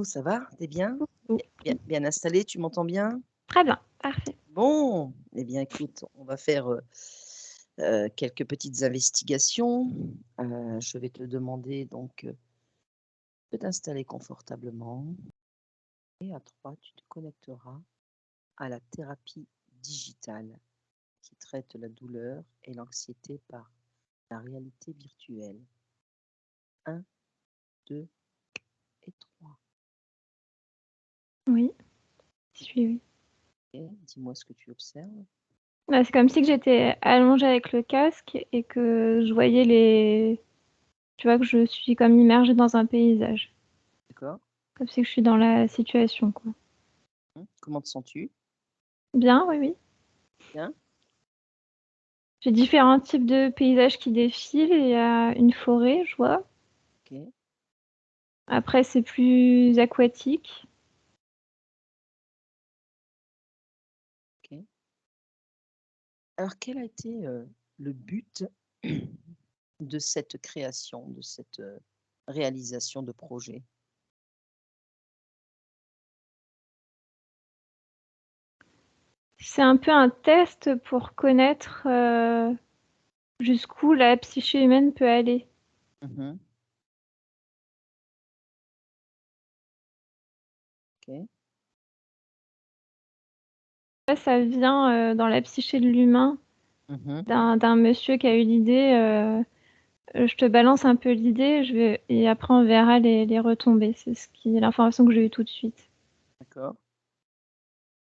Coucou, ça va? T'es bien? Coucou. Bien installé, tu m'entends bien? Très bien, parfait. Bon, eh bien écoute, on va faire, quelques petites investigations. Je vais te demander donc, de t'installer confortablement et à 3, tu te connecteras à la thérapie digitale qui traite la douleur et l'anxiété par la réalité virtuelle. 1, 2 et 3. Oui, je suis oui. OK, dis-moi ce que tu observes. Bah, c'est comme si que j'étais allongée avec le casque et que je voyais tu vois, que je suis comme immergée dans un paysage. D'accord? Comme si que je suis dans la situation, quoi. Comment te sens-tu? Bien, oui, oui. Bien? J'ai différents types de paysages qui défilent. Il y a une forêt, je vois. OK. Après, c'est plus aquatique. OK. Alors quel a été, le but de cette création, de cette, réalisation de projet? C'est un peu un test pour connaître jusqu'où la psyché humaine peut aller. Mmh. OK. Ça vient dans la psyché de l'humain Mmh. d'un monsieur qui a eu l'idée. Je te balance un peu l'idée, et après on verra les retombées. C'est l'information que j'ai eue tout de suite. D'accord.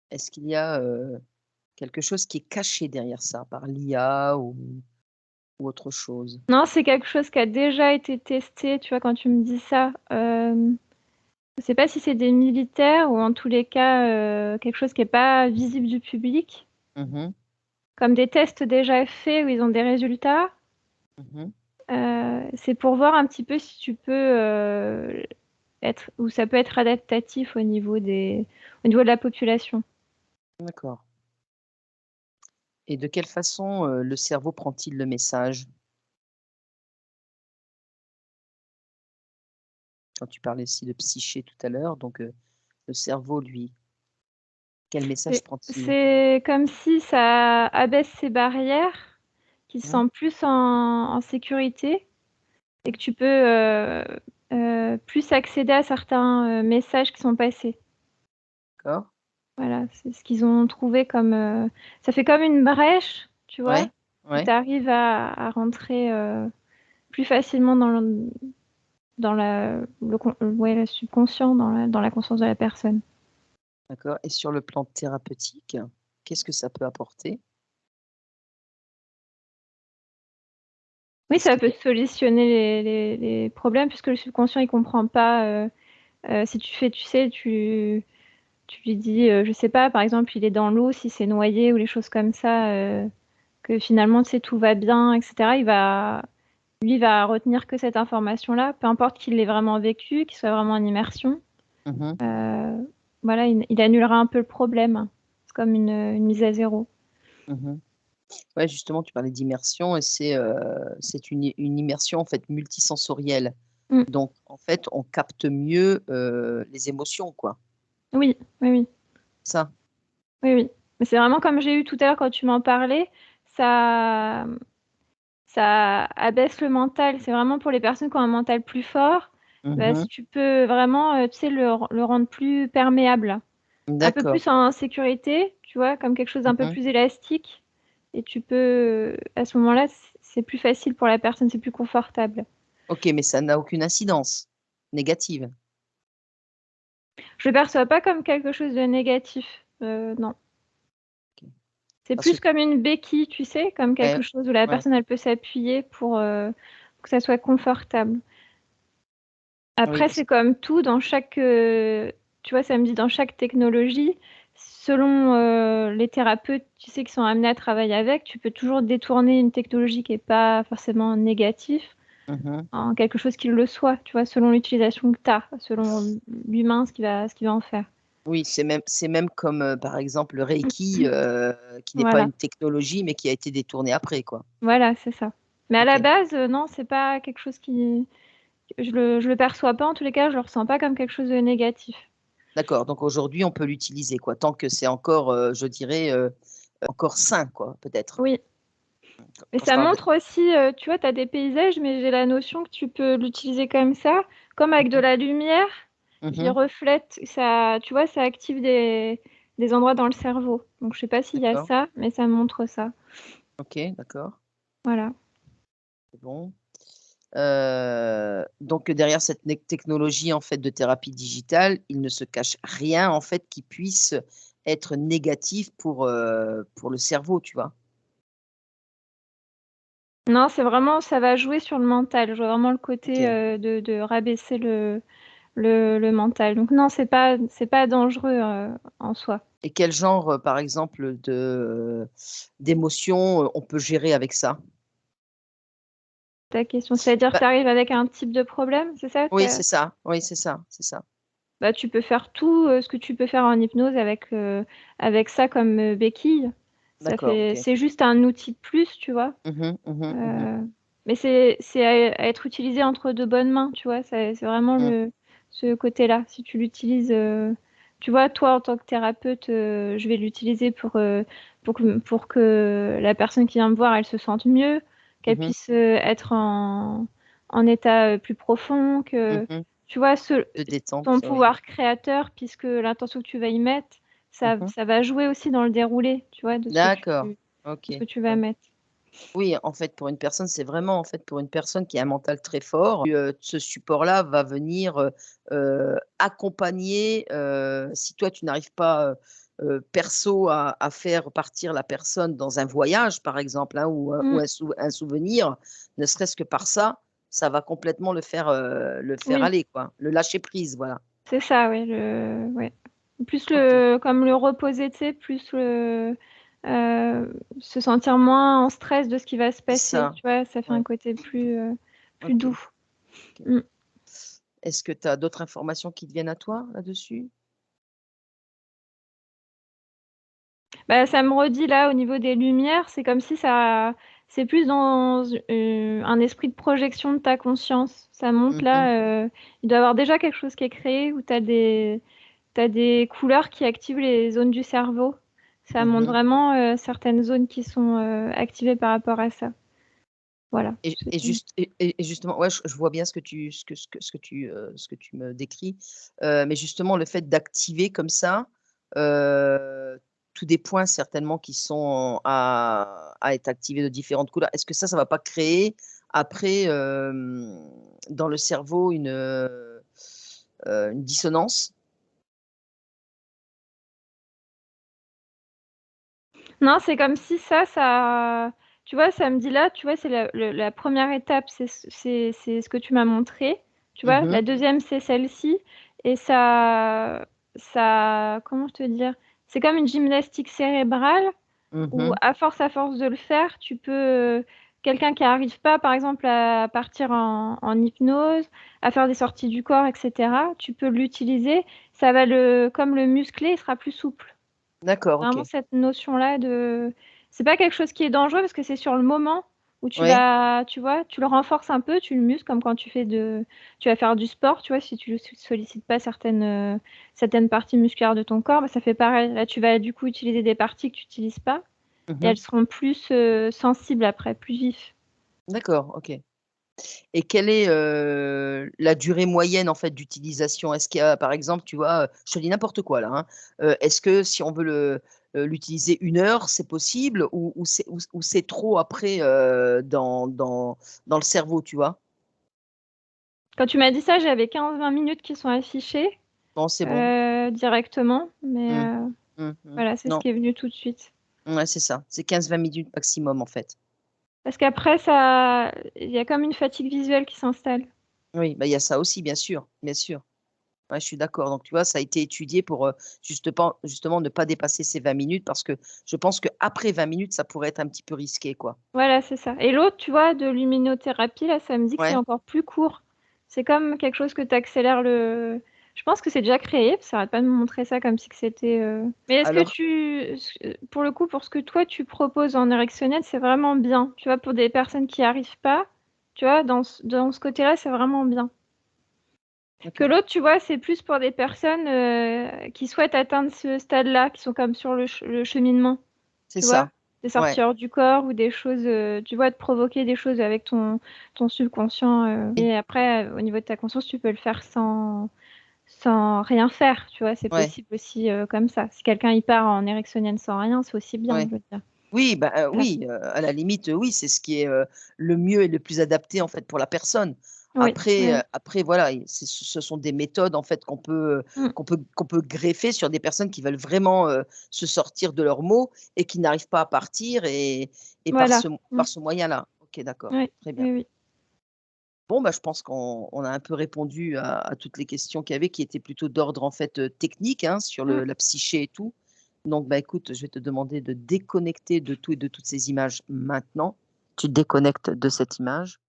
Est-ce qu'il y a, quelque chose qui est caché derrière ça, par l'IA ou autre chose? Non, c'est quelque chose qui a déjà été testé, tu vois, quand tu me dis ça. Je sais pas si c'est des militaires ou en tous les cas quelque chose qui est pas visible du public, Mmh. comme des tests déjà faits où ils ont des résultats. Mmh. C'est pour voir un petit peu si tu peux ou ça peut être adaptatif au niveau de la population. D'accord, et de quelle façon, le cerveau prend-il le message? Quand tu parlais aussi de psyché tout à l'heure, donc le cerveau lui, quel message prend-il? C'est comme si ça abaisse ses barrières, qu'il se Mmh. sent plus en sécurité et que tu peux plus accéder à certains messages qui sont passés. D'accord. Voilà, c'est ce qu'ils ont trouvé comme. Ça fait comme une brèche, tu vois, Ouais, où ouais. tu arrives à rentrer plus facilement dans ouais, le subconscient, dans la conscience de la personne. D'accord, et sur le plan thérapeutique, qu'est-ce que ça peut apporter? Oui, Est-ce ça qu'il peut y a solutionner les problèmes puisque le subconscient, il comprend pas. Si tu fais, tu sais, tu lui dis, je sais pas, par exemple, il est dans l'eau, si c'est noyé ou les choses comme ça, que finalement, tu sais, tout va bien, etc. Lui, il va retenir que cette information-là, peu importe qu'il l'ait vraiment vécu, qu'il soit vraiment en immersion. mmh. Euh, voilà, il annulera un peu le problème. C'est comme une mise à zéro. Mmh. Ouais, justement, tu parlais d'immersion et c'est une immersion, en fait, multisensorielle. Mm. Donc en fait, on capte mieux, les émotions, quoi. Oui, oui, oui. Ça? Oui, oui. Mais c'est vraiment comme j'ai eu tout à l'heure quand tu m'en parlais, ça, ça abaisse le mental. C'est vraiment pour les personnes qui ont un mental plus fort. Bah, si Mmh. tu peux vraiment, tu sais, le rendre plus perméable, un peu D'accord. plus en sécurité, tu vois, comme quelque chose d'un peu Mmh. plus élastique. Et tu peux, à ce moment-là, c'est plus facile pour la personne, c'est plus confortable. OK, mais ça n'a aucune incidence négative? Je le perçois pas comme quelque chose de négatif, non. OK. C'est Parce plus que comme une béquille, tu sais, comme ouais, quelque chose où la ouais, personne, elle peut s'appuyer pour que ça soit confortable. oui, Après, parce c'est comme tout dans chaque, tu vois, ça me dit dans chaque technologie, selon les thérapeutes, tu sais, qui sont amenés à travailler avec, tu peux toujours détourner une technologie qui est pas forcément négative mmh. en quelque chose qui le soit, tu vois, selon l'utilisation que tu as, selon l'humain, ce qu'il va en faire. Oui, c'est même comme, par exemple, le reiki, qui n'est pas Voilà, une technologie, mais qui a été détourné après, quoi. voilà, c'est ça. Mais à la OK. base, non, c'est pas quelque chose je le perçois pas, en tous les cas, je le ressens pas comme quelque chose de négatif. D'accord, donc aujourd'hui, on peut l'utiliser, quoi, tant que c'est encore, je dirais, encore sain, quoi, peut-être? Oui. Et Quand je ça parle de montre aussi, tu vois, tu as des paysages, mais j'ai la notion que tu peux l'utiliser comme ça, comme avec de mmh la lumière qui mh. reflète. Ça, tu vois, ça active des endroits dans le cerveau. Donc, je sais pas s'il y a D'accord, ça, mais ça montre ça. OK, d'accord, Voilà. c'est bon. Donc derrière cette technologie, en fait, de thérapie digitale, il ne se cache rien, en fait, qui puisse être négatif pour le cerveau, tu vois? Non, c'est vraiment, ça va jouer sur le mental. Je vois vraiment le côté OK. de rabaisser le mental. Donc, non, c'est pas dangereux en soi. Et quel genre, par exemple, d'émotions, on peut gérer avec ça? Ta question, c'est-à-dire, Bah, tu arrives avec un type de problème, c'est ça? oui, c'est ça, oui, c'est ça, c'est ça. Bah, tu peux faire tout, ce que tu peux faire en hypnose avec ça comme, béquille. D'accord, OK. C'est juste un outil de plus, tu vois? Mmh mh, mmh mh, Heu, mais c'est à être utilisé entre de bonnes mains, tu vois? C'est vraiment mmh. ce côté-là. Si tu l'utilises, tu vois, toi, en tant que thérapeute, je vais l'utiliser pour que la personne qui vient me voir, elle se sente mieux, qu'elle Mmh mh. puisse, être en état, plus profond, que Mmh. tu vois, De ton détente, oui. pouvoir créateur, puisque l'intention que tu vas y mettre, ça Mmh. ça va jouer aussi dans le déroulé, tu vois, de ce que D'accord, tu OK, de ce que tu vas ouais. mettre. Oui, en fait, pour une personne, c'est vraiment, en fait, pour une personne qui a un mental très fort, ce support-là va venir, accompagner, si toi tu n'arrives pas, perso à faire partir la personne dans un voyage, par exemple, hein, ou Mmh. un souvenir, ne serait-ce que par ça, ça va complètement le faire Oui. aller, quoi, le lâcher prise, voilà. C'est ça, ouais, ouais. Plus OK, comme le reposer, tu sais, plus se sentir moins en stress de ce qui va se c'est passer, ça, tu vois? Ça fait un ouais, côté plus OK, doux. OK. Mmh. Est-ce que tu as d'autres informations qui te viennent à toi, là-dessus? Bah, ça me redit là, au niveau des lumières, c'est comme si ça c'est plus dans un esprit de projection de ta conscience. Ça monte Mmh. là, il doit y avoir déjà quelque chose qui est créé où tu as des couleurs qui activent les zones du cerveau. Ça montre Mmh. vraiment, certaines zones qui sont, activées par rapport à ça. Voilà. Et juste et justement, ouais, je vois bien ce que tu me décris, mais justement le fait d'activer comme ça, heu, tous des points certainement qui sont à être activés de différentes couleurs. Est-ce que ça va pas créer après, dans le cerveau une dissonance? Non, c'est comme si ça tu vois, ça me dit là, tu vois, c'est la 1re étape, c'est ce que tu m'as montré, tu vois? Mmh. La deuxième, c'est celle-ci et ça comment te dire? C'est comme une gymnastique cérébrale où Mmh. à force de le faire, tu peux, quelqu'un qui arrive pas, par exemple, à partir en hypnose, à faire des sorties du corps et cetera, tu peux l'utiliser, ça va comme le muscler, il sera plus souple. D'accord, Vraiment OK. cette notion-là c'est pas quelque chose qui est dangereux parce que c'est sur le moment où Oui. tu vois, tu le renforces un peu, tu le muscles comme quand tu vas faire du sport, tu vois? Si tu sollicites pas certaines parties musculaires de ton corps, bah, ça fait pareil. Là, tu vas du coup utiliser des parties que tu utilises pas et elles Mmh. seront plus, sensibles après, plus vives. D'accord, OK. Et quelle est, la durée moyenne, en fait, d'utilisation? Est-ce qu'il y a, par exemple, tu vois, je te dis n'importe quoi là, hein, est-ce que si on veut l'utiliser 1 heure, c'est possible ou c'est trop après, dans le cerveau, tu vois? Quand tu m'as dit ça, j'avais 15-20 minutes qui sont affichées, Non, c'est bon. directement, mais Mmh. Mmh mh. voilà, c'est ce Non, qui est venu tout de suite. ouais, c'est ça. C'est 15-20 minutes maximum, en fait. Parce qu'après il y a comme une fatigue visuelle qui s'installe. Oui, bah, il y a ça aussi, bien sûr, bien sûr. Ouais, je suis d'accord. Donc tu vois, ça a été étudié pour, justement ne pas dépasser ces 20 minutes parce que je pense qu'après 20 minutes, ça pourrait être un petit peu risqué, quoi. Voilà, c'est ça et l'autre, tu vois, de luminothérapie, là, ça me dit que c'est Ouais. encore plus court. C'est comme quelque chose que tu accélères le je pense que c'est déjà créé, parce ça arrête pas de me montrer ça comme si que c'était, mais est-ce que Alors pour le coup, pour ce que toi tu proposes en érectionnel, c'est vraiment bien. Tu vois, pour des personnes qui arrivent pas, Tu vois, dans ce côté-là, c'est vraiment bien. Ok. Que l'autre, tu vois, c'est plus pour des personnes qui souhaitent atteindre ce stade-là, qui sont comme sur le cheminement, C'est tu vois, ça. des Ouais. sorties hors du corps ou des choses, tu vois, de provoquer des choses avec ton subconscient. Oui. Et après, au niveau de ta conscience, tu peux le faire sans rien faire, tu vois, c'est Ouais. possible aussi comme ça. Si quelqu'un y part en érectionnelle sans rien, c'est aussi bien, Ouais. je veux dire. Oui, bah, Voilà. oui, à la limite, oui, c'est ce qui est, le mieux et le plus adapté, en fait, pour la personne. Oui, oui, oui. Après voilà, ce sont des méthodes, en fait, Mm. qu'on peut greffer sur des personnes qui veulent vraiment, se sortir de leurs maux et qui n'arrivent pas à partir et Voilà. Mm. par ce moyen-là. OK, d'accord, Oui, très bien. oui, oui. Bon, bah, je pense qu'on a un peu répondu à toutes les questions qu'il y avait, qui étaient plutôt d'ordre, en fait, technique, hein, sur Mm. la psyché et tout. Donc, bah, écoute, je vais te demander de déconnecter de tout et de toutes ces images maintenant. Tu te déconnectes de cette image.